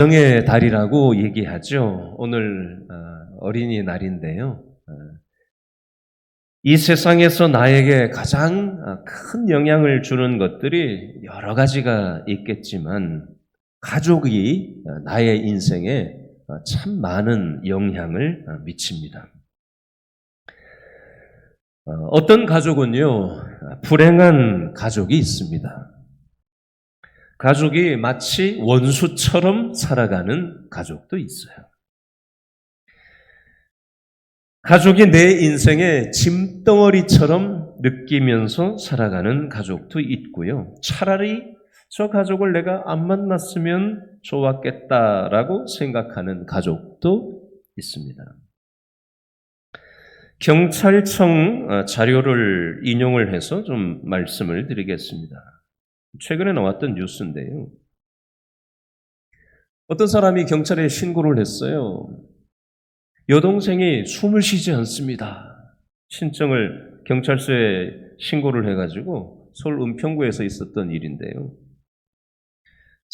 가정의 달이라고 얘기하죠. 오늘 어린이날인데요. 이 세상에서 나에게 가장 큰 영향을 주는 것들이 여러 가지가 있겠지만 가족이 나의 인생에 참 많은 영향을 미칩니다. 어떤 가족은요, 불행한 가족이 있습니다. 가족이 마치 원수처럼 살아가는 가족도 있어요. 가족이 내 인생의 짐덩어리처럼 느끼면서 살아가는 가족도 있고요. 차라리 저 가족을 내가 안 만났으면 좋았겠다라고 생각하는 가족도 있습니다. 경찰청 자료를 인용을 해서 좀 말씀을 드리겠습니다. 최근에 나왔던 뉴스인데요. 어떤 사람이 경찰에 신고를 했어요. 여동생이 숨을 쉬지 않습니다. 신청을 경찰서에 신고를 해가지고 서울 은평구에서 있었던 일인데요.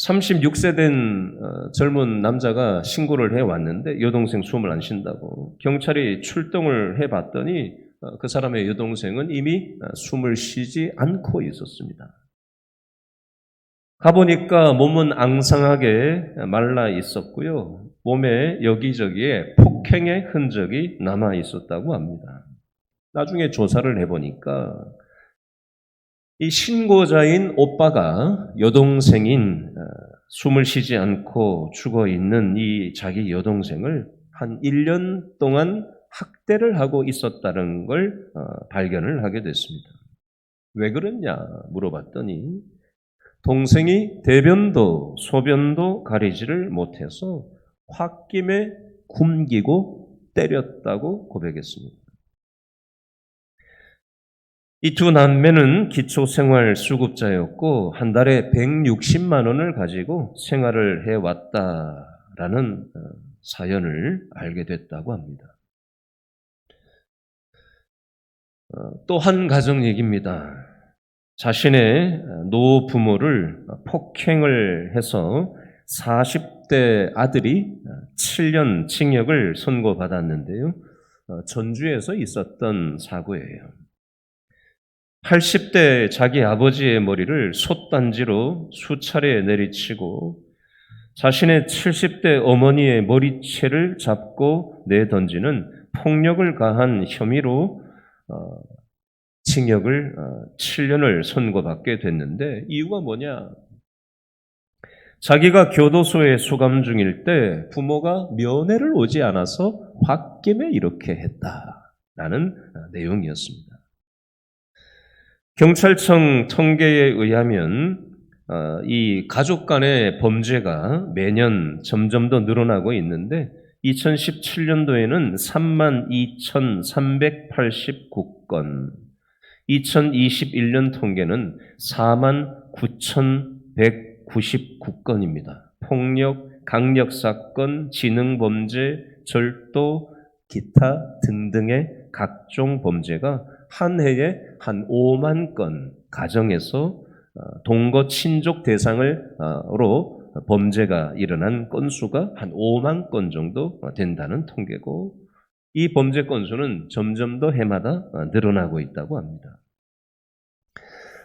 36세 된 젊은 남자가 신고를 해왔는데 여동생 숨을 안 쉰다고. 경찰이 출동을 해봤더니 그 사람의 여동생은 이미 숨을 쉬지 않고 있었습니다. 가보니까 몸은 앙상하게 말라 있었고요. 몸에 여기저기에 폭행의 흔적이 남아 있었다고 합니다. 나중에 조사를 해보니까 이 신고자인 오빠가 여동생인 숨을 쉬지 않고 죽어 있는 이 자기 여동생을 한 1년 동안 학대를 하고 있었다는 걸 발견을 하게 됐습니다. 왜 그랬냐 물어봤더니 동생이 대변도 소변도 가리지를 못해서 홧김에 굶기고 때렸다고 고백했습니다. 이 두 남매는 기초생활수급자였고 한 달에 160만 원을 가지고 생활을 해왔다라는 사연을 알게 됐다고 합니다. 또 한 가정 얘기입니다. 자신의 노부모를 폭행을 해서 40대 아들이 7년 징역을 선고받았는데요. 전주에서 있었던 사고예요. 80대 자기 아버지의 머리를 솥단지로 수차례 내리치고 자신의 70대 어머니의 머리채를 잡고 내던지는 폭력을 가한 혐의로 징역을 7년을 선고받게 됐는데 이유가 뭐냐? 자기가 교도소에 수감 중일 때 부모가 면회를 오지 않아서 홧김에 이렇게 했다라는 내용이었습니다. 경찰청 통계에 의하면 이 가족 간의 범죄가 매년 점점 더 늘어나고 있는데 2017년도에는 32,389건, 2021년 통계는 49,199건입니다. 폭력, 강력사건, 지능범죄, 절도, 기타 등등의 각종 범죄가 한 해에 한 5만 건 가정에서 동거 친족 대상으로 범죄가 일어난 건수가 한 5만 건 정도 된다는 통계고 이 범죄 건수는 점점 더 해마다 늘어나고 있다고 합니다.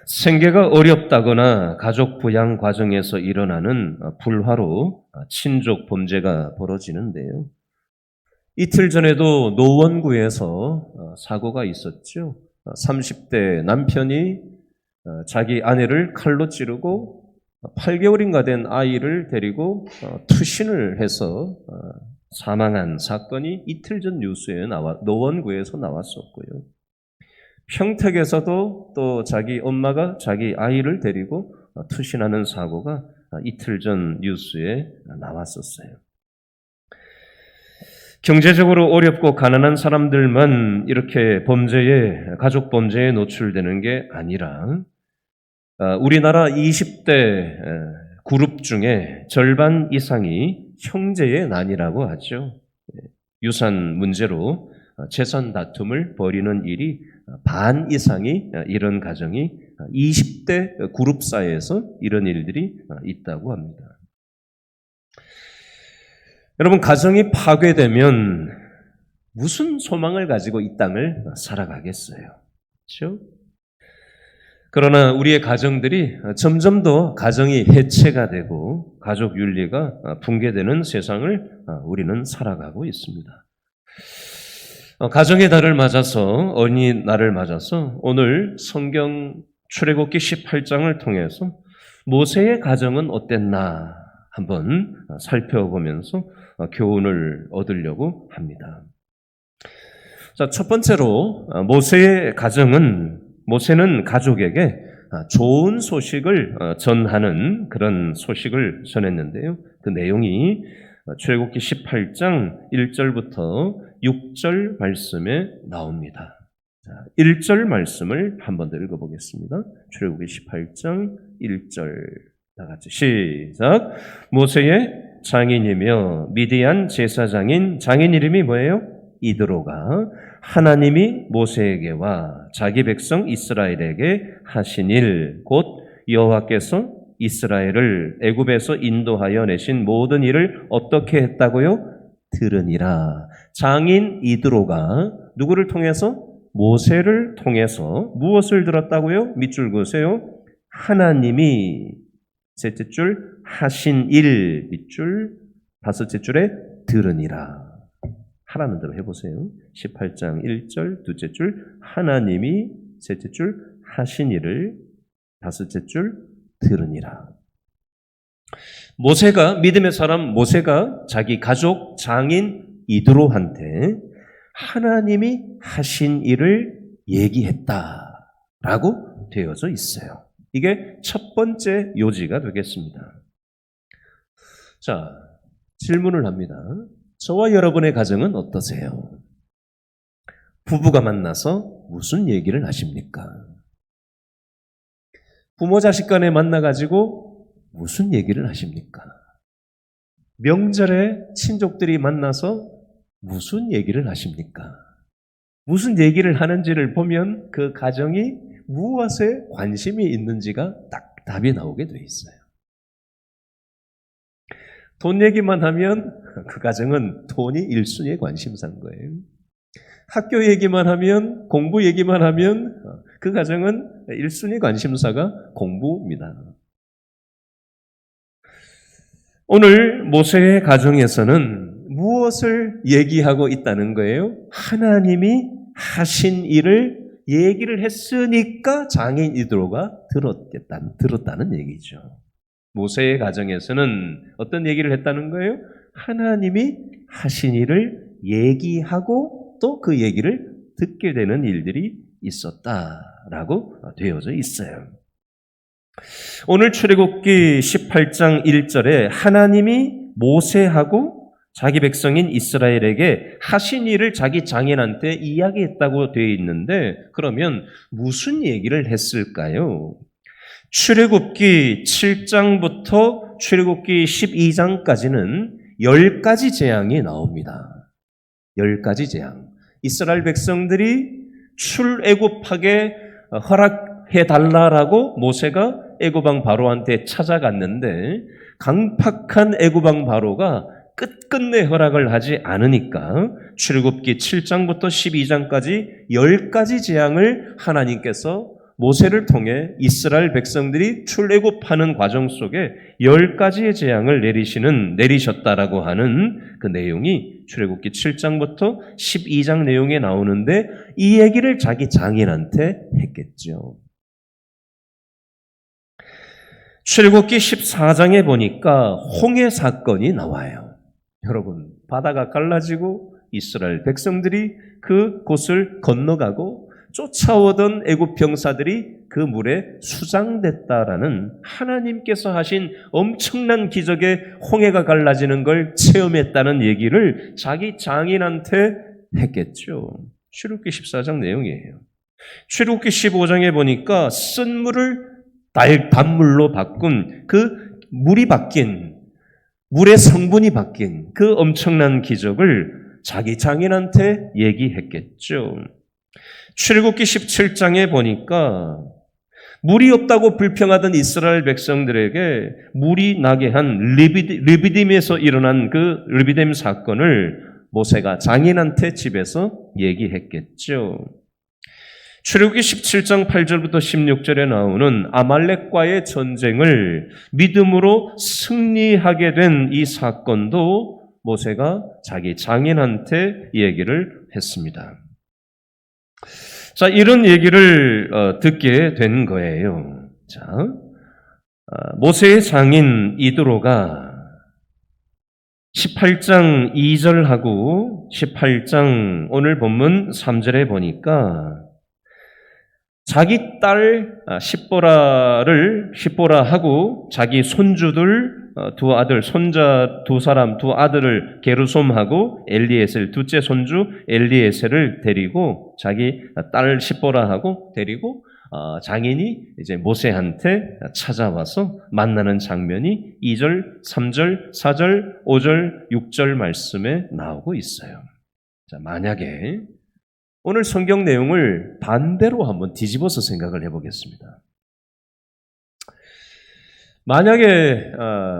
생계가 어렵다거나 가족 부양 과정에서 일어나는 불화로 친족 범죄가 벌어지는데요. 이틀 전에도 노원구에서 사고가 있었죠. 30대 남편이 자기 아내를 칼로 찌르고 8개월인가 된 아이를 데리고 투신을 해서 사망한 사건이 이틀 전 뉴스에 노원구에서 나왔었고요. 평택에서도 또 자기 엄마가 자기 아이를 데리고 투신하는 사고가 이틀 전 뉴스에 나왔었어요. 경제적으로 어렵고 가난한 사람들만 이렇게 가족 범죄에 노출되는 게 아니라 우리나라 20대 그룹 중에 절반 이상이 형제의 난이라고 하죠. 유산 문제로 재산 다툼을 벌이는 일이 반 이상이 이런 가정이 20대 그룹 사이에서 이런 일들이 있다고 합니다. 여러분, 가정이 파괴되면 무슨 소망을 가지고 이 땅을 살아가겠어요? 그렇죠? 그러나 우리의 가정들이 점점 더 가정이 해체가 되고 가족 윤리가 붕괴되는 세상을 우리는 살아가고 있습니다. 가정의 달을 맞아서, 어린이날을 맞아서 오늘 성경 출애굽기 18장을 통해서 모세의 가정은 어땠나 한번 살펴보면서 교훈을 얻으려고 합니다. 자, 첫 번째로 모세는 가족에게 좋은 소식을 전하는 그런 소식을 전했는데요. 그 내용이 출애굽기 18장 1절부터 6절 말씀에 나옵니다. 자, 1절 말씀을 한 번 더 읽어보겠습니다. 출애굽기 18장 1절 다 같이 시작. 모세의 장인이며 미디안 제사장인 장인 이름이 뭐예요? 이드로가 하나님이 모세에게와 자기 백성 이스라엘에게 하신 일, 곧 여호와께서 이스라엘을 애굽에서 인도하여 내신 모든 일을 어떻게 했다고요? 들으니라. 장인 이드로가 누구를 통해서? 모세를 통해서 무엇을 들었다고요? 밑줄 그으세요. 하나님이 셋째 줄 하신 일, 밑줄 다섯째 줄에 들으니라. 하라는 대로 해보세요. 18장 1절 둘째 줄 하나님이 셋째 줄 하신 일을 다섯째 줄 들으니라. 믿음의 사람 모세가 자기 가족 장인 이드로한테 하나님이 하신 일을 얘기했다라고 되어져 있어요. 이게 첫 번째 요지가 되겠습니다. 자, 질문을 합니다. 저와 여러분의 가정은 어떠세요? 부부가 만나서 무슨 얘기를 하십니까? 부모 자식 간에 만나가지고 무슨 얘기를 하십니까? 명절에 친족들이 만나서 무슨 얘기를 하십니까? 무슨 얘기를 하는지를 보면 그 가정이 무엇에 관심이 있는지가 딱 답이 나오게 돼 있어요. 돈 얘기만 하면 그 가정은 돈이 1순위의 관심사인 거예요. 학교 얘기만 하면, 공부 얘기만 하면 그 가정은 1순위 관심사가 공부입니다. 오늘 모세의 가정에서는 무엇을 얘기하고 있다는 거예요? 하나님이 하신 일을 얘기를 했으니까 장인 이드로가 들었다는 얘기죠. 모세의 가정에서는 어떤 얘기를 했다는 거예요? 하나님이 하신 일을 얘기하고 또 그 얘기를 듣게 되는 일들이 있었다라고 되어져 있어요. 오늘 출애굽기 18장 1절에 하나님이 모세하고 자기 백성인 이스라엘에게 하신 일을 자기 장인한테 이야기했다고 되어 있는데 그러면 무슨 얘기를 했을까요? 출애굽기 7장부터 출애굽기 12장까지는 10가지 재앙이 나옵니다. 10가지 재앙. 이스라엘 백성들이 출애굽하게 허락해달라고 모세가 애굽왕 바로한테 찾아갔는데 강팍한 애굽왕 바로가 끝끝내 허락을 하지 않으니까 출애굽기 7장부터 12장까지 10가지 재앙을 하나님께서 모세를 통해 이스라엘 백성들이 출애굽하는 과정 속에 10가지의 재앙을 내리셨다라고 하는 그 내용이 출애굽기 7장부터 12장 내용에 나오는데 이 얘기를 자기 장인한테 했겠죠. 출애굽기 14장에 보니까 홍해 사건이 나와요. 여러분, 바다가 갈라지고 이스라엘 백성들이 그 곳을 건너가고 쫓아오던 애굽 병사들이 그 물에 수장됐다라는 하나님께서 하신 엄청난 기적의 홍해가 갈라지는 걸 체험했다는 얘기를 자기 장인한테 했겠죠. 출애굽기 14장 내용이에요. 출애굽기 15장에 보니까 쓴 물을 단물로 바꾼 그 물의 성분이 바뀐 그 엄청난 기적을 자기 장인한테 얘기했겠죠. 출애굽기 17장에 보니까 물이 없다고 불평하던 이스라엘 백성들에게 물이 나게 한 르비딤에서 일어난 그 르비딤 사건을 모세가 장인한테 집에서 얘기했겠죠. 출애굽기 17장 8절부터 16절에 나오는 아말렉과의 전쟁을 믿음으로 승리하게 된 이 사건도 모세가 자기 장인한테 얘기를 했습니다. 자, 이런 얘기를 듣게 된 거예요. 자, 모세의 장인 이드로가 18장 2절하고 18장 오늘 본문 3절에 보니까 자기 딸 십보라하고 자기 손주들 두 아들, 손자 두 사람, 두 아들을 게르솜하고 엘리에셀, 둘째 손주 엘리에셀을 데리고 자기 딸 십보라하고 데리고 장인이 이제 모세한테 찾아와서 만나는 장면이 2절, 3절, 4절, 5절, 6절 말씀에 나오고 있어요. 자, 만약에 오늘 성경 내용을 반대로 한번 뒤집어서 생각을 해보겠습니다. 만약에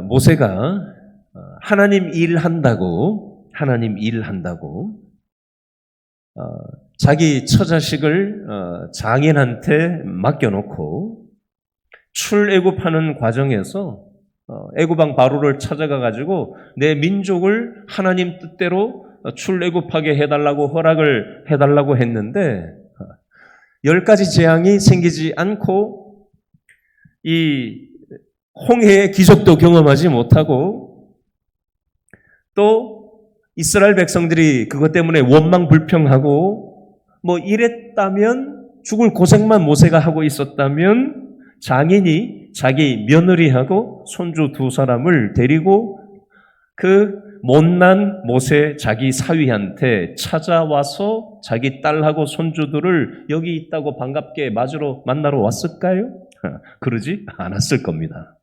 모세가 하나님 일한다고 자기 처자식을 장인한테 맡겨놓고 출애굽하는 과정에서 애굽왕 바로를 찾아가 가지고 내 민족을 하나님 뜻대로 출애굽하게 해달라고 허락을 해달라고 했는데 10가지 재앙이 생기지 않고 이 홍해의 기적도 경험하지 못하고 또 이스라엘 백성들이 그것 때문에 원망 불평하고 뭐 이랬다면 죽을 고생만 모세가 하고 있었다면 장인이 자기 며느리하고 손주 두 사람을 데리고 그 못난 모세 자기 사위한테 찾아와서 자기 딸하고 손주들을 여기 있다고 반갑게 만나러 왔을까요? 그러지 않았을 겁니다.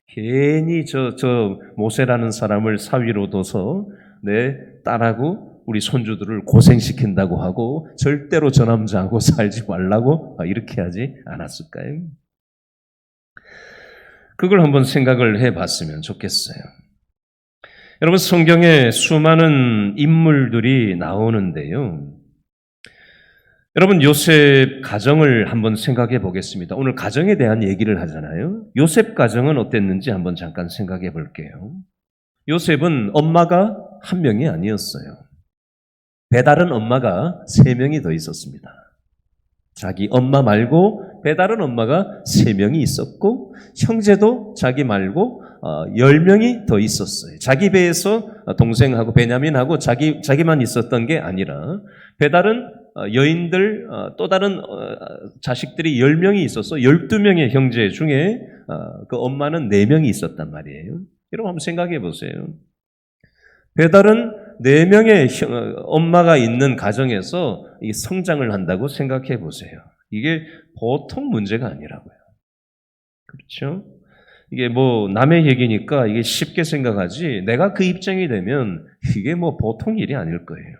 괜히 저 모세라는 사람을 사위로 둬서 내 딸하고 우리 손주들을 고생시킨다고 하고 절대로 저 남자하고 살지 말라고 이렇게 하지 않았을까요? 그걸 한번 생각을 해봤으면 좋겠어요. 여러분, 성경에 수많은 인물들이 나오는데요. 여러분, 요셉 가정을 한번 생각해 보겠습니다. 오늘 가정에 대한 얘기를 하잖아요. 요셉 가정은 어땠는지 한번 잠깐 생각해 볼게요. 요셉은 엄마가 한 명이 아니었어요. 배다른 엄마가 3명이 더 있었습니다. 자기 엄마 말고 배다른 엄마가 3명이 있었고 형제도 자기 말고 10명이 더 있었어요. 자기 배에서 동생하고 베냐민하고 자기만 있었던 게 아니라 배다른 여인들 또 다른 자식들이 10명이 있어서 12명의 형제 중에 그 엄마는 4명이 있었단 말이에요. 여러분 한번 생각해 보세요. 배다른 4명의 엄마가 있는 가정에서 성장을 한다고 생각해 보세요. 이게 보통 문제가 아니라고요. 그렇죠? 이게 뭐 남의 얘기니까 이게 쉽게 생각하지 내가 그 입장이 되면 이게 뭐 보통 일이 아닐 거예요.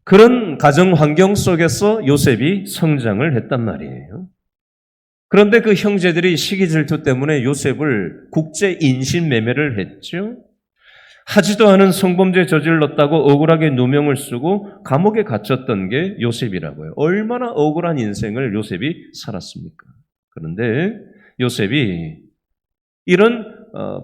그런 가정 환경 속에서 요셉이 성장을 했단 말이에요. 그런데 그 형제들이 시기 질투 때문에 요셉을 국제 인신매매를 했죠. 하지도 않은 성범죄 저질렀다고 억울하게 누명을 쓰고 감옥에 갇혔던 게 요셉이라고요. 얼마나 억울한 인생을 요셉이 살았습니까? 그런데 요셉이 이런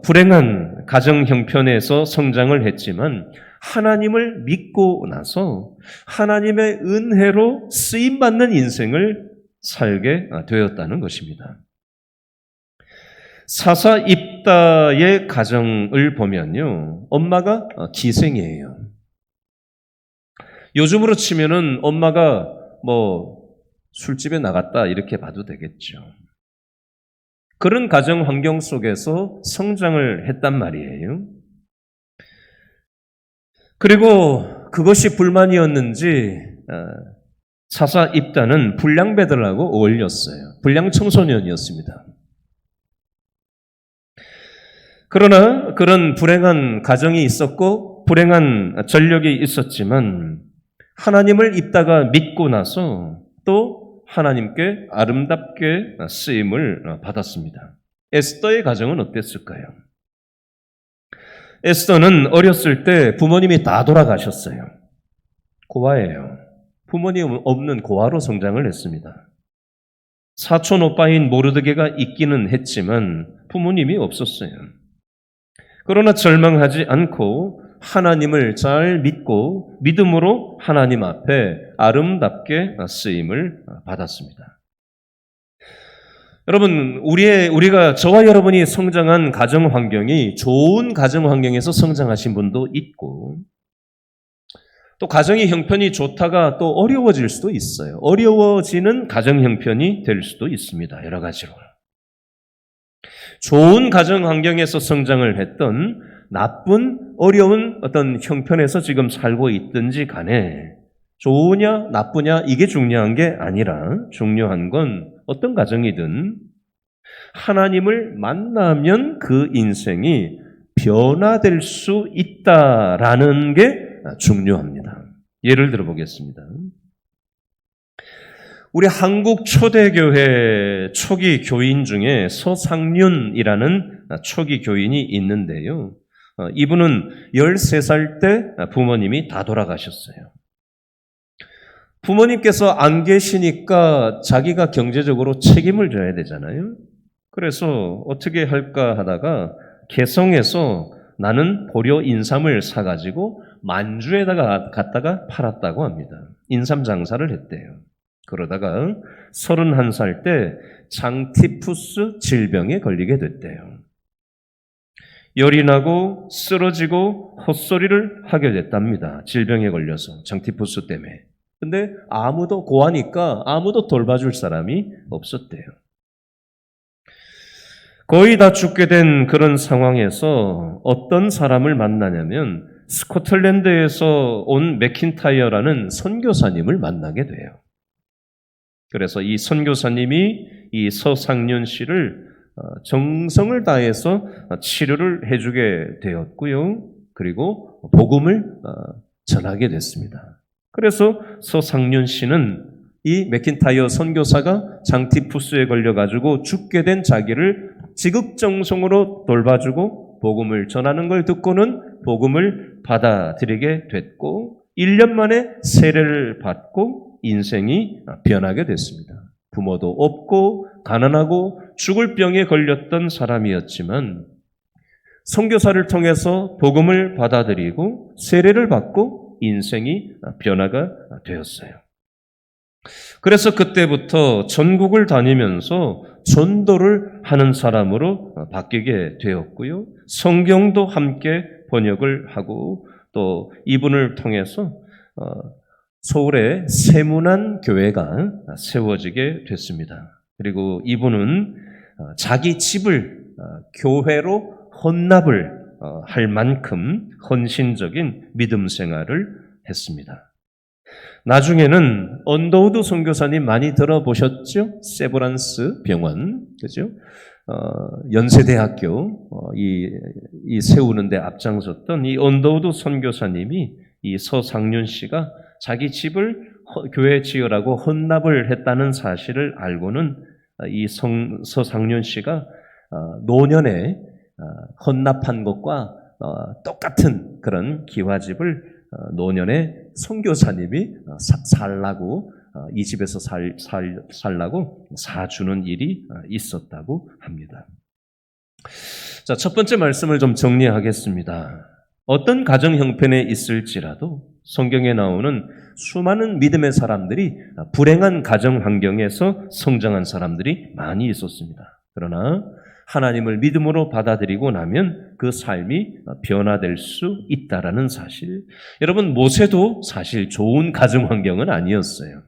불행한 가정 형편에서 성장을 했지만 하나님을 믿고 나서 하나님의 은혜로 쓰임받는 인생을 살게 되었다는 것입니다. 사사 입다의 가정을 보면요, 엄마가 기생이에요. 요즘으로 치면은 엄마가 뭐 술집에 나갔다 이렇게 봐도 되겠죠. 그런 가정 환경 속에서 성장을 했단 말이에요. 그리고 그것이 불만이었는지 사사 입다는 불량배들하고 어울렸어요. 불량 청소년이었습니다. 그러나 그런 불행한 가정이 있었고 불행한 전력이 있었지만 하나님을 입다가 믿고 나서 또 하나님께 아름답게 쓰임을 받았습니다. 에스더의 가정은 어땠을까요? 에스더는 어렸을 때 부모님이 다 돌아가셨어요. 고아예요. 부모님 없는 고아로 성장을 했습니다. 사촌 오빠인 모르드게가 있기는 했지만 부모님이 없었어요. 그러나 절망하지 않고 하나님을 잘 믿고 믿음으로 하나님 앞에 아름답게 쓰임을 받았습니다. 여러분, 우리가 저와 여러분이 성장한 가정 환경이 좋은 가정 환경에서 성장하신 분도 있고, 또 가정의 형편이 좋다가 또 어려워질 수도 있어요. 어려워지는 가정 형편이 될 수도 있습니다. 여러 가지로. 좋은 가정 환경에서 성장을 했던 나쁜 어려운 어떤 형편에서 지금 살고 있든지 간에 좋으냐 나쁘냐 이게 중요한 게 아니라 중요한 건 어떤 가정이든 하나님을 만나면 그 인생이 변화될 수 있다라는 게 중요합니다. 예를 들어 보겠습니다. 우리 한국 초대교회 초기 교인 중에 서상륜이라는 초기 교인이 있는데요. 이분은 13살 때 부모님이 다 돌아가셨어요. 부모님께서 안 계시니까 자기가 경제적으로 책임을 져야 되잖아요. 그래서 어떻게 할까 하다가 개성에서 나는 보려 인삼을 사가지고 만주에다가 갖다가 팔았다고 합니다. 인삼 장사를 했대요. 그러다가 31살 때 장티푸스 질병에 걸리게 됐대요. 열이 나고 쓰러지고 헛소리를 하게 됐답니다. 질병에 걸려서 장티푸스 때문에. 근데 아무도 고아니까 아무도 돌봐줄 사람이 없었대요. 거의 다 죽게 된 그런 상황에서 어떤 사람을 만나냐면 스코틀랜드에서 온 맥킨타이어라는 선교사님을 만나게 돼요. 그래서 이 선교사님이 이 서상륜 씨를 정성을 다해서 치료를 해주게 되었고요. 그리고 복음을 전하게 됐습니다. 그래서 서상륜 씨는 이 맥킨타이어 선교사가 장티푸스에 걸려가지고 죽게 된 자기를 지극정성으로 돌봐주고 복음을 전하는 걸 듣고는 복음을 받아들이게 됐고 1년 만에 세례를 받고 인생이 변하게 됐습니다. 부모도 없고 가난하고 죽을 병에 걸렸던 사람이었지만 선교사를 통해서 복음을 받아들이고 세례를 받고 인생이 변화가 되었어요. 그래서 그때부터 전국을 다니면서 전도를 하는 사람으로 바뀌게 되었고요. 성경도 함께 번역을 하고 또 이분을 통해서 서울에 세문안 교회가 세워지게 됐습니다. 그리고 이분은 자기 집을 교회로 헌납을 할 만큼 헌신적인 믿음 생활을 했습니다. 나중에는 언더우드 선교사님 많이 들어보셨죠? 세브란스 병원, 그죠? 연세대학교 이 세우는데 앞장섰던 이 언더우드 선교사님이 이 서상륜 씨가 자기 집을 교회 지으라고 헌납을 했다는 사실을 알고는 이 서상륜 씨가 노년에 헌납한 것과 똑같은 그런 기와집을 노년에 선교사님이 살라고 이 집에서 살라고 사주는 일이 있었다고 합니다. 자, 첫 번째 말씀을 좀 정리하겠습니다. 어떤 가정 형편에 있을지라도 성경에 나오는 수많은 믿음의 사람들이 불행한 가정 환경에서 성장한 사람들이 많이 있었습니다. 그러나 하나님을 믿음으로 받아들이고 나면 그 삶이 변화될 수 있다라는 사실. 여러분, 모세도 사실 좋은 가정 환경은 아니었어요.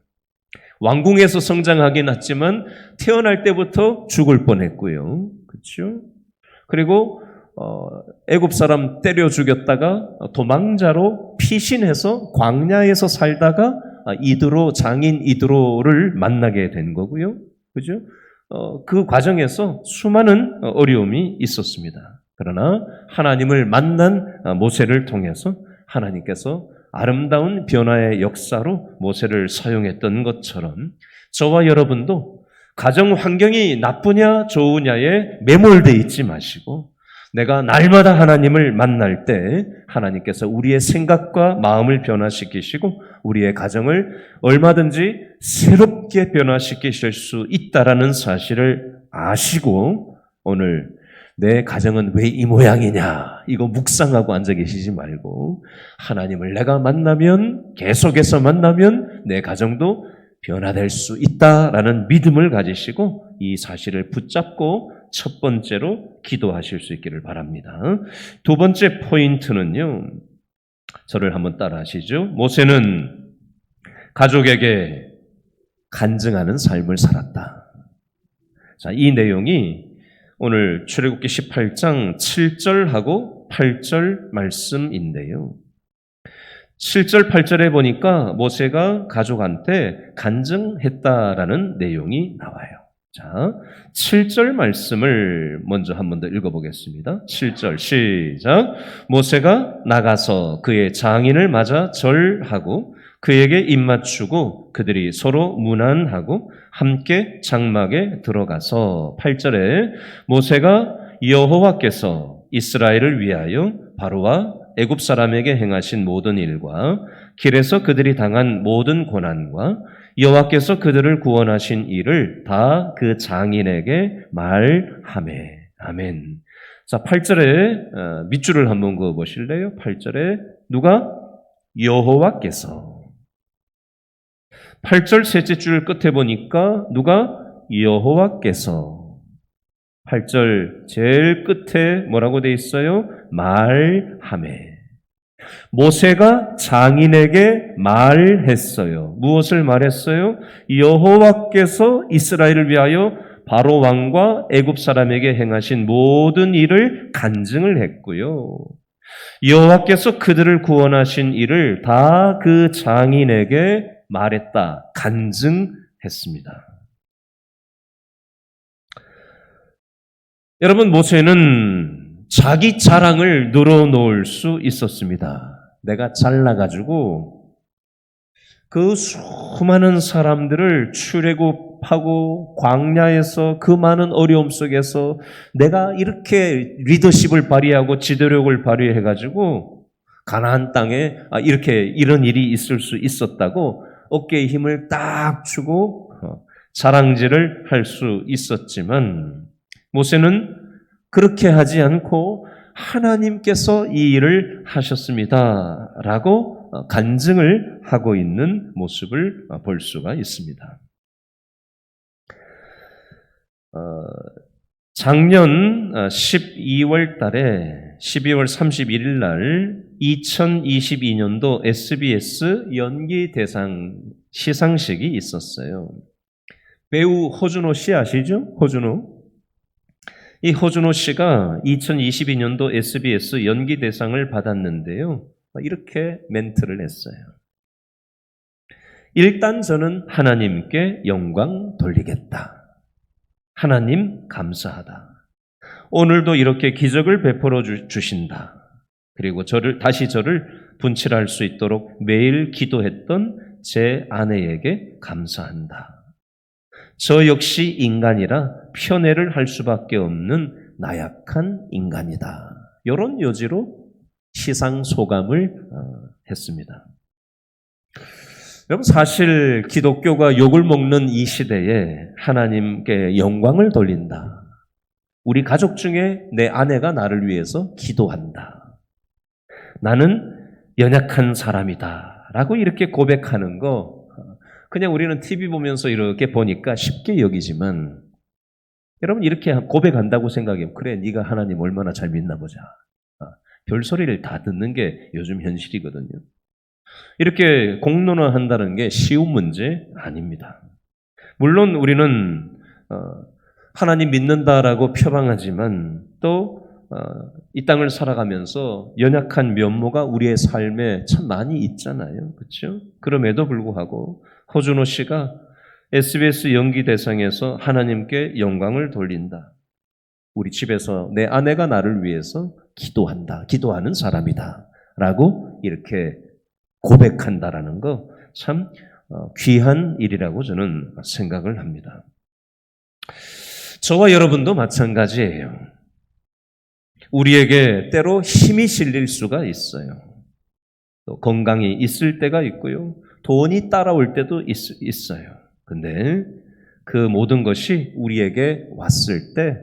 왕궁에서 성장하긴 했지만 태어날 때부터 죽을 뻔했고요. 그렇죠? 그리고 애굽 사람 때려 죽였다가 도망자로 피신해서 광야에서 살다가 장인 이드로를 만나게 된 거고요. 그죠? 그 과정에서 수많은 어려움이 있었습니다. 그러나 하나님을 만난 모세를 통해서 하나님께서 아름다운 변화의 역사로 모세를 사용했던 것처럼 저와 여러분도 가정 환경이 나쁘냐 좋으냐에 매몰되어 있지 마시고 내가 날마다 하나님을 만날 때 하나님께서 우리의 생각과 마음을 변화시키시고 우리의 가정을 얼마든지 새롭게 변화시키실 수 있다라는 사실을 아시고 오늘 내 가정은 왜 이 모양이냐 이거 묵상하고 앉아 계시지 말고 하나님을 내가 만나면 계속해서 만나면 내 가정도 변화될 수 있다라는 믿음을 가지시고 이 사실을 붙잡고 첫 번째로 기도하실 수 있기를 바랍니다. 두 번째 포인트는요. 저를 한번 따라 하시죠. 모세는 가족에게 간증하는 삶을 살았다. 자, 이 내용이 오늘 출애굽기 18장 7절하고 8절 말씀인데요. 7절, 8절에 보니까 모세가 가족한테 간증했다라는 내용이 나와요. 자, 7절 말씀을 먼저 한 번 더 읽어보겠습니다. 7절 시작. 모세가 나가서 그의 장인을 맞아 절하고 그에게 입맞추고 그들이 서로 문안하고 함께 장막에 들어가서 8절에 모세가 여호와께서 이스라엘을 위하여 바로와 애굽 사람에게 행하신 모든 일과 길에서 그들이 당한 모든 고난과 여호와께서 그들을 구원하신 일을 다 그 장인에게 말하매. 아멘. 자, 8절에 밑줄을 한번 그어 보실래요? 8절에 누가? 여호와께서. 8절 셋째 줄 끝에 보니까 누가? 여호와께서. 8절 제일 끝에 뭐라고 돼 있어요? 말하매. 모세가 장인에게 말했어요. 무엇을 말했어요? 여호와께서 이스라엘을 위하여 바로 왕과 애굽 사람에게 행하신 모든 일을 간증을 했고요. 여호와께서 그들을 구원하신 일을 다 그 장인에게 말했다. 간증했습니다. 여러분, 모세는 자기 자랑을 늘어놓을 수 있었습니다. 내가 잘나가지고 그 수많은 사람들을 출애굽하고 광야에서 그 많은 어려움 속에서 내가 이렇게 리더십을 발휘하고 지도력을 발휘해가지고 가나안 땅에 이렇게 이런 일이 있을 수 있었다고 어깨에 힘을 딱 주고 자랑질을 할 수 있었지만 모세는 그렇게 하지 않고 하나님께서 이 일을 하셨습니다. 라고 간증을 하고 있는 모습을 볼 수가 있습니다. 작년 12월 달에 12월 31일 날 2022년도 SBS 연기대상 시상식이 있었어요. 배우 호준호 씨 아시죠? 호준호. 이 호준호 씨가 2022년도 SBS 연기대상을 받았는데요. 이렇게 멘트를 했어요. 일단 저는 하나님께 영광 돌리겠다. 하나님 감사하다. 오늘도 이렇게 기적을 베풀어 주신다. 그리고 다시 저를 분칠할 수 있도록 매일 기도했던 제 아내에게 감사한다. 저 역시 인간이라 편애를 할 수밖에 없는 나약한 인간이다. 이런 요지로 시상 소감을 했습니다. 여러분, 사실 기독교가 욕을 먹는 이 시대에 하나님께 영광을 돌린다. 우리 가족 중에 내 아내가 나를 위해서 기도한다. 나는 연약한 사람이다. 라고 이렇게 고백하는 거 그냥 우리는 TV 보면서 이렇게 보니까 쉽게 여기지만 여러분 이렇게 고백한다고 생각해요. 그래, 네가 하나님 얼마나 잘 믿나 보자. 별소리를 다 듣는 게 요즘 현실이거든요. 이렇게 공론화한다는 게 쉬운 문제 아닙니다. 물론 우리는 하나님 믿는다라고 표방하지만 또 이 땅을 살아가면서 연약한 면모가 우리의 삶에 참 많이 있잖아요. 그렇죠? 그럼에도 불구하고 호준호 씨가 SBS 연기대상에서 하나님께 영광을 돌린다. 우리 집에서 내 아내가 나를 위해서 기도한다. 기도하는 사람이다. 라고 이렇게 고백한다라는 거 참 귀한 일이라고 저는 생각을 합니다. 저와 여러분도 마찬가지예요. 우리에게 때로 힘이 실릴 수가 있어요. 또 건강이 있을 때가 있고요. 돈이 따라올 때도 있어요. 근데 그 모든 것이 우리에게 왔을 때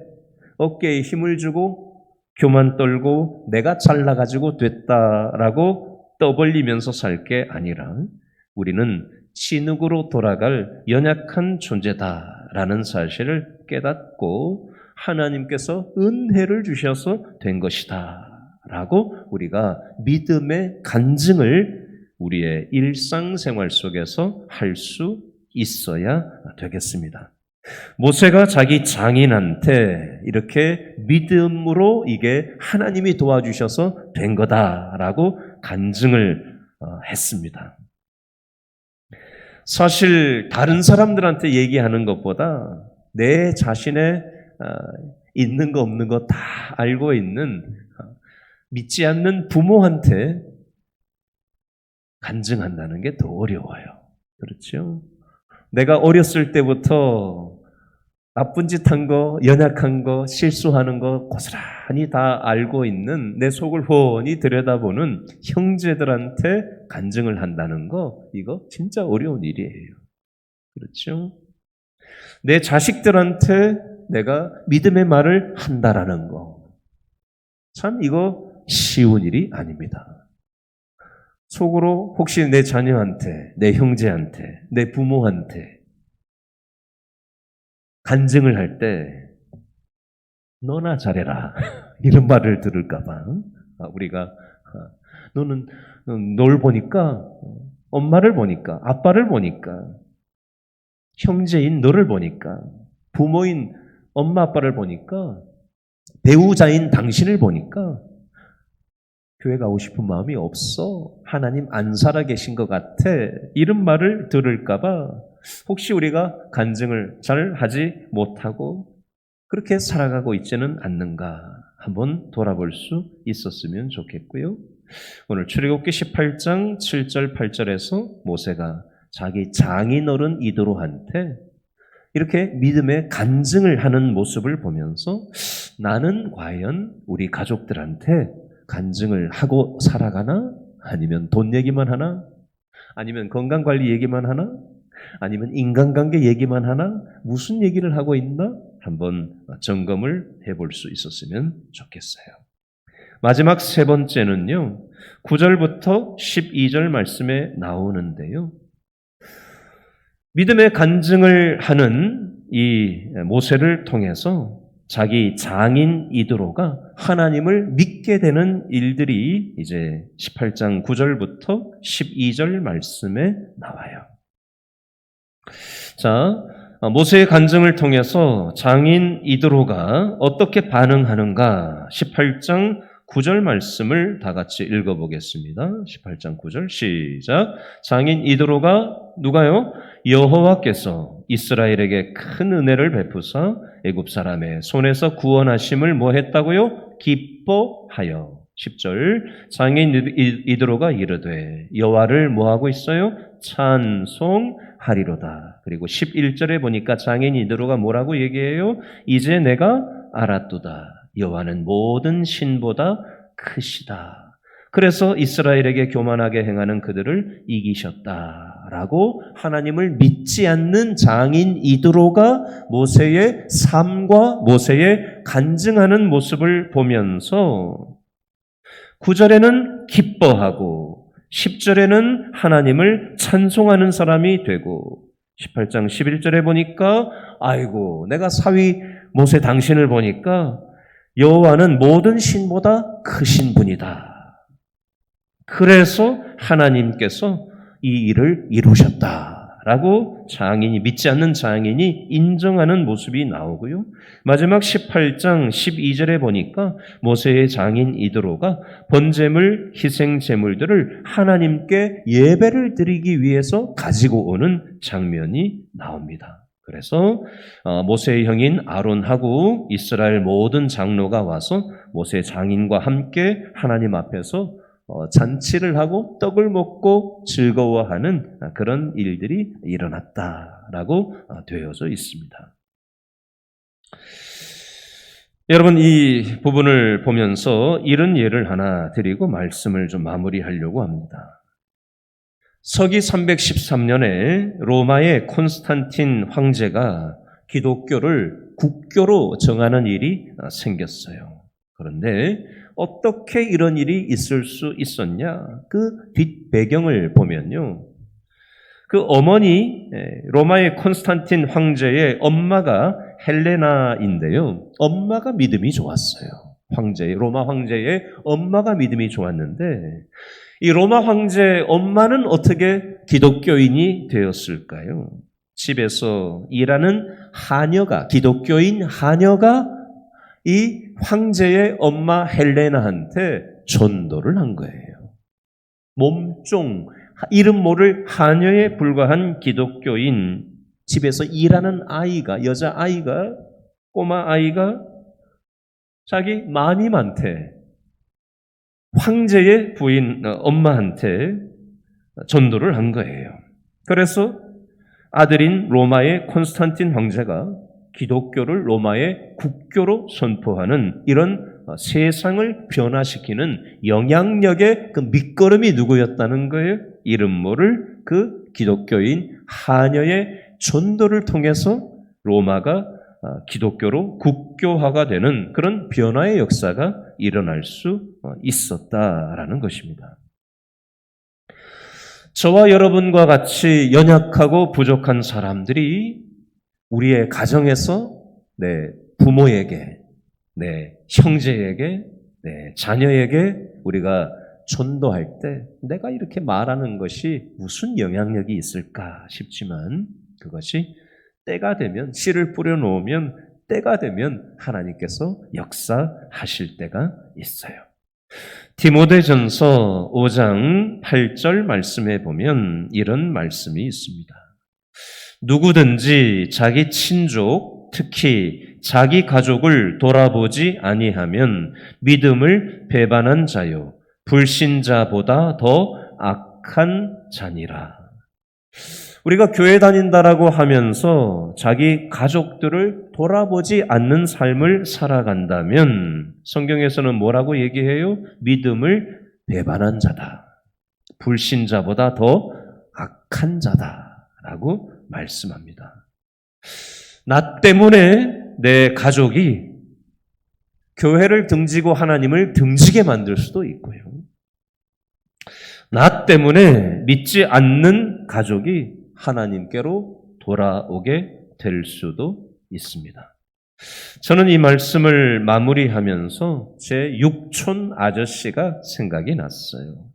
어깨에 힘을 주고 교만 떨고 내가 잘나가지고 됐다라고 떠벌리면서 살 게 아니라 우리는 진흙으로 돌아갈 연약한 존재다라는 사실을 깨닫고 하나님께서 은혜를 주셔서 된 것이다 라고 우리가 믿음의 간증을 우리의 일상생활 속에서 할 수 있어야 되겠습니다. 모세가 자기 장인한테 이렇게 믿음으로 이게 하나님이 도와주셔서 된 거다라고 간증을 했습니다. 사실 다른 사람들한테 얘기하는 것보다 내 자신의 있는 거 없는 거 다 알고 있는 믿지 않는 부모한테 간증한다는 게 더 어려워요. 그렇죠? 내가 어렸을 때부터 나쁜 짓 한 거, 연약한 거, 실수하는 거 고스란히 다 알고 있는 내 속을 훤히 들여다보는 형제들한테 간증을 한다는 거, 이거 진짜 어려운 일이에요. 그렇죠? 내 자식들한테 내가 믿음의 말을 한다라는 거, 참 이거 쉬운 일이 아닙니다. 속으로 혹시 내 자녀한테, 내 형제한테, 내 부모한테 간증을 할 때 너나 잘해라 이런 말을 들을까 봐 우리가 너는 널 보니까 엄마를 보니까 아빠를 보니까 형제인 너를 보니까 부모인 엄마 아빠를 보니까 배우자인 당신을 보니까 교회 가고 싶은 마음이 없어. 하나님 안 살아계신 것 같아. 이런 말을 들을까 봐 혹시 우리가 간증을 잘 하지 못하고 그렇게 살아가고 있지는 않는가 한번 돌아볼 수 있었으면 좋겠고요. 오늘 출애굽기 18장 7절 8절에서 모세가 자기 장인어른 이도로한테 이렇게 믿음의 간증을 하는 모습을 보면서 나는 과연 우리 가족들한테 간증을 하고 살아가나? 아니면 돈 얘기만 하나? 아니면 건강관리 얘기만 하나? 아니면 인간관계 얘기만 하나? 무슨 얘기를 하고 있나? 한번 점검을 해볼 수 있었으면 좋겠어요. 마지막 세 번째는요. 9절부터 12절 말씀에 나오는데요. 믿음의 간증을 하는 이 모세를 통해서 자기 장인 이드로가 하나님을 믿게 되는 일들이 이제 18장 9절부터 12절 말씀에 나와요. 자, 모세의 간증을 통해서 장인 이드로가 어떻게 반응하는가 18장 9절 말씀을 다 같이 읽어보겠습니다. 18장 9절 시작. 장인 이드로가 누가요? 여호와께서 이스라엘에게 큰 은혜를 베푸사 애굽 사람의 손에서 구원하심을 뭐 했다고요? 기뻐하여. 10절 장인 이드로가 이르되 여호와를 뭐 하고 있어요? 찬송하리로다. 그리고 11절에 보니까 장인 이드로가 뭐라고 얘기해요? 이제 내가 알았도다. 여호와는 모든 신보다 크시다. 그래서 이스라엘에게 교만하게 행하는 그들을 이기셨다라고 하나님을 믿지 않는 장인 이드로가 모세의 삶과 모세의 간증하는 모습을 보면서 9절에는 기뻐하고 10절에는 하나님을 찬송하는 사람이 되고 18장 11절에 보니까 아이고 내가 사위 모세 당신을 보니까 여호와는 모든 신보다 크신 분이다. 그래서 하나님께서 이 일을 이루셨다라고 장인이 믿지 않는 장인이 인정하는 모습이 나오고요. 마지막 18장 12절에 보니까 모세의 장인 이드로가 번제물, 희생 제물들을 하나님께 예배를 드리기 위해서 가지고 오는 장면이 나옵니다. 그래서 모세의 형인 아론하고 이스라엘 모든 장로가 와서 모세 장인과 함께 하나님 앞에서 잔치를 하고 떡을 먹고 즐거워하는 그런 일들이 일어났다라고 되어져 있습니다. 여러분, 이 부분을 보면서 이런 예를 하나 드리고 말씀을 좀 마무리하려고 합니다. 서기 313년에 로마의 콘스탄틴 황제가 기독교를 국교로 정하는 일이 생겼어요. 그런데 어떻게 이런 일이 있을 수 있었냐? 그 뒷배경을 보면요. 그 어머니, 로마의 콘스탄틴 황제의 엄마가 헬레나인데요. 엄마가 믿음이 좋았어요. 로마 황제의 엄마가 믿음이 좋았는데, 이 로마 황제의 엄마는 어떻게 기독교인이 되었을까요? 집에서 일하는 기독교인 하녀가 이 황제의 엄마 헬레나한테 전도를 한 거예요. 몸종, 이름 모를 하녀에 불과한 기독교인, 집에서 일하는 여자아이가, 꼬마 아이가 자기 마님한테, 황제의 부인 엄마한테 전도를 한 거예요. 그래서 아들인 로마의 콘스탄틴 황제가 기독교를 로마의 국교로 선포하는 이런 세상을 변화시키는 영향력의 그 밑거름이 누구였다는 거예요? 이름 모를 그 기독교인 하녀의 전도를 통해서 로마가 기독교로 국교화가 되는 그런 변화의 역사가 일어날 수 있었다라는 것입니다. 저와 여러분과 같이 연약하고 부족한 사람들이 우리의 가정에서 내 부모에게, 내 형제에게, 내 자녀에게 우리가 전도할 때 내가 이렇게 말하는 것이 무슨 영향력이 있을까 싶지만 그것이 때가 되면, 씨를 뿌려놓으면 때가 되면 하나님께서 역사하실 때가 있어요. 디모데전서 5장 8절 말씀에 보면 이런 말씀이 있습니다. 누구든지 자기 친족, 특히 자기 가족을 돌아보지 아니하면 믿음을 배반한 자요, 불신자보다 더 악한 자니라. 우리가 교회 다닌다라고 하면서 자기 가족들을 돌아보지 않는 삶을 살아간다면 성경에서는 뭐라고 얘기해요? 믿음을 배반한 자다. 불신자보다 더 악한 자다라고 말씀합니다. 나 때문에 내 가족이 교회를 등지고 하나님을 등지게 만들 수도 있고요. 나 때문에 믿지 않는 가족이 하나님께로 돌아오게 될 수도 있습니다. 저는 이 말씀을 마무리하면서 제 육촌 아저씨가 생각이 났어요.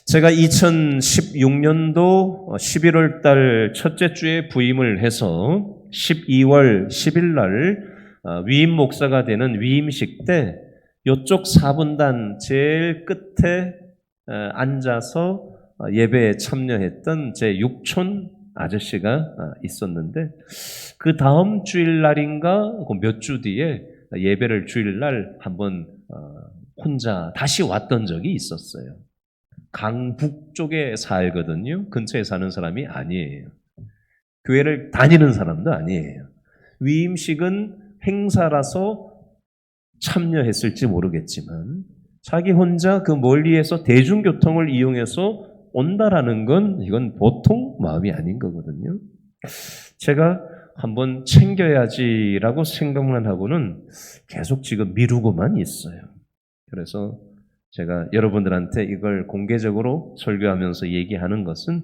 제가 2016년도 11월 달 첫째 주에 부임을 해서 12월 10일 날 위임 목사가 되는 위임식 때 이쪽 4분단 제일 끝에 앉아서 예배에 참여했던 제 육촌 아저씨가 있었는데 그 다음 주일날인가 몇 주 뒤에 예배를 주일날 한번 혼자 다시 왔던 적이 있었어요. 강북 쪽에 살거든요. 근처에 사는 사람이 아니에요. 교회를 다니는 사람도 아니에요. 위임식은 행사라서 참여했을지 모르겠지만 자기 혼자 그 멀리에서 대중교통을 이용해서 온다라는 건 이건 보통 마음이 아닌 거거든요. 제가 한번 챙겨야지라고 생각만 하고는 계속 지금 미루고만 있어요. 그래서 제가 여러분들한테 이걸 공개적으로 설교하면서 얘기하는 것은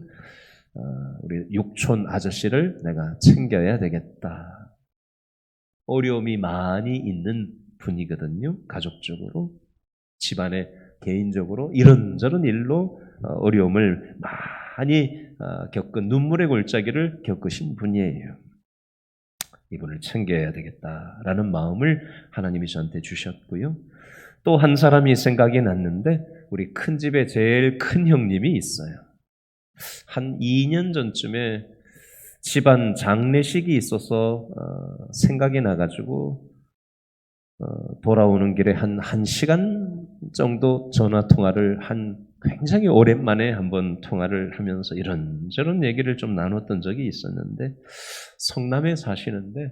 우리 육촌 아저씨를 내가 챙겨야 되겠다. 어려움이 많이 있는 분이거든요. 가족적으로, 집안에 개인적으로 이런저런 일로 어려움을 많이 겪은 눈물의 골짜기를 겪으신 분이에요. 이분을 챙겨야 되겠다라는 마음을 하나님이 저한테 주셨고요. 또 한 사람이 생각이 났는데 우리 큰 집에 제일 큰 형님이 있어요. 한 2년 전쯤에 집안 장례식이 있어서 생각이 나가지고 돌아오는 길에 한 1시간 정도 전화 통화를 굉장히 오랜만에 한번 통화를 하면서 이런저런 얘기를 좀 나눴던 적이 있었는데 성남에 사시는데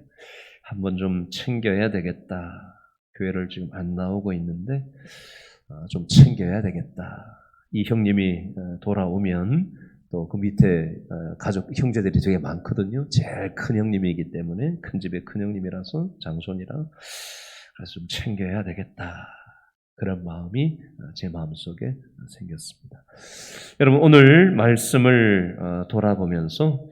한번 좀 챙겨야 되겠다. 교회를 지금 안 나오고 있는데 좀 챙겨야 되겠다. 이 형님이 돌아오면 또 그 밑에 가족 형제들이 되게 많거든요. 제일 큰 형님이기 때문에 큰 집의 큰 형님이라서 장손이라 그래서 좀 챙겨야 되겠다. 그런 마음이 제 마음속에 생겼습니다. 여러분 오늘 말씀을 돌아보면서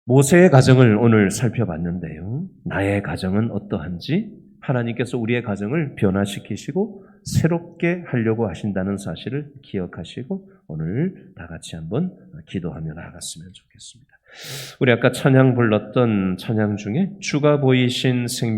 모세의 가정을 오늘 살펴봤는데요. 나의 가정은 어떠한지 하나님께서 우리의 가정을 변화시키시고 새롭게 하려고 하신다는 사실을 기억하시고 오늘 다 같이 한번 기도하며 나아갔으면 좋겠습니다. 우리 아까 찬양 불렀던 찬양 중에 주가 보이신 생명